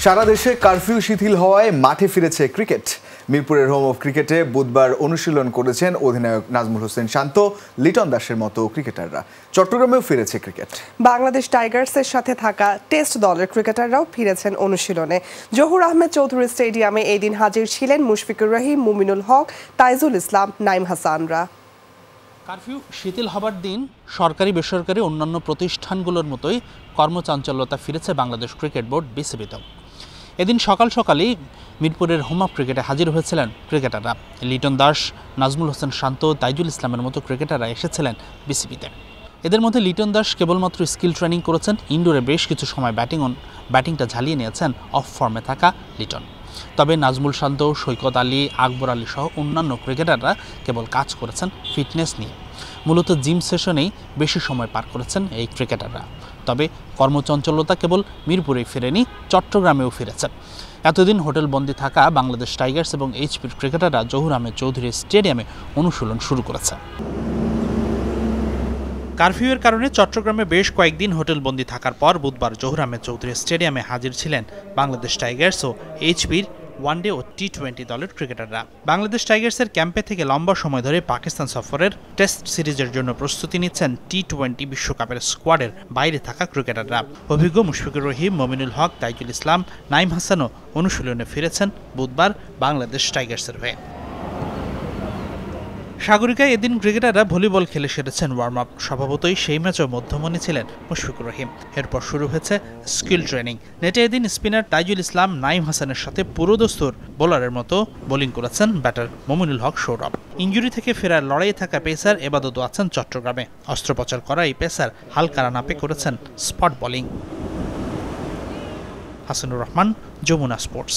সারা দেশে কারফিউ শিথিল হওয়ায় মাঠে ফিরেছে ক্রিকেট। মিরপুরের হোম অফ ক্রিকেটে বুধবার অনুশীলন করেছেন অধিনায়ক নাজমুল হোসেন শান্ত, লিটন দাসের মতো ক্রিকেটাররা। চট্টগ্রামেও ফিরেছে ক্রিকেট। বাংলাদেশ টাইগার্সের সাথে থাকা টেস্ট দলের ক্রিকেটাররাও ফিরেছেন অনুশীলনে। জহুর আহমেদ চৌধুরী স্টেডিয়ামে এই দিন হাজির ছিলেন মুশফিকুর রহিম, মুমিনুল হক, তাইজুল ইসলাম, নাইম হাসানরা। কারফিউ শিথিল হবার দিন সরকারি বেসরকারি অন্যান্য প্রতিষ্ঠানগুলোর মতোই কর্মচাঞ্চল্যতা ফিরেছে বাংলাদেশ ক্রিকেট বোর্ড বিসিবিতেও। এদিন সকাল সকালেই মিরপুরের হোম অফ ক্রিকেটে হাজির হয়েছিলেন ক্রিকেটাররা। লিটন দাস, নাজমুল হোসেন শান্ত, তাইজুল ইসলামের মতো ক্রিকেটাররা এসেছিলেন বিসিবিতে। এদের মধ্যে লিটন দাস কেবলমাত্র স্কিল ট্রেনিং করেছেন। ইনডোরে বেশ কিছু সময় ব্যাটিংটা ঝালিয়ে নিয়েছেন অফ ফর্মে থাকা লিটন। তবে নাজমুল শান্ত, সৈকত আলী, আকবর আলী সহ অন্যান্য ক্রিকেটাররা কেবল কাজ করেছেন ফিটনেস নিয়ে। মূলত জিম সেশনেই বেশি সময় পার করেছেন এই ক্রিকেটাররা। তবে কর্মচঞ্চলতা কেবল মিরপুরেই ফিরেনি, চট্টগ্রামেও ফিরেছেন। এতদিন হোটেলবন্দি থাকা বাংলাদেশ টাইগার্স এবং এইচপির ক্রিকেটাররা জহুর আহমেদ চৌধুরী স্টেডিয়ামে অনুশীলন শুরু করেছে। কারফিউয়ের কারণে চট্টগ্রামে বেশ কয়েকদিন হোটেলবন্দি থাকার পর বুধবার জহুর আহমেদ চৌধুরী স্টেডিয়ামে হাজির ছিলেন বাংলাদেশ টাইগার্স ও এইচপির ওয়ানডে ও টি-20 দলের ক্রিকেটাররা। বাংলাদেশ টাইগার্সের ক্যাম্পে থেকে লম্বা সময় ধরে পাকিস্তান সফরের টেস্ট সিরিজের জন্য প্রস্তুতি নিচ্ছেন টি-20 বিশ্বকাপের স্কোয়াডের বাইরে থাকা ক্রিকেটাররা। অভিজ্ঞ মুশফিকুর রহিম, মুমিনুল হক, তাইজুল ইসলাম, নাইম হাসানও অনুশীলনে ফিরেছেন বুধবার বাংলাদেশ টাইগার্সের হয়ে। সাগরিকায় এদিন ক্রিকেটাররা ভলিবল খেলে সেরেছেন ওয়ার্ম আপ। স্বভাবতই সেই ম্যাচও মধ্যমণি ছিলেন মুশফিকুর রহিম। এরপর শুরু হয়েছে স্কিল ট্রেনিং। নেটে এদিন স্পিনার তাইজুল ইসলাম, নাইম হাসানের সাথে পুরোদস্তুর বোলারের মতো বোলিং করেছেন ব্যাটার মুমিনুল হক সৌরভ। ইনজুরি থেকে ফেরার লড়াইয়ে থাকা পেসার এবাদতও আছেন চট্টগ্রামে। অস্ত্রোপচার করা এই পেসার হালকা রানাপে করেছেন spot bowling. Hasanur Rahman, Jamuna sports.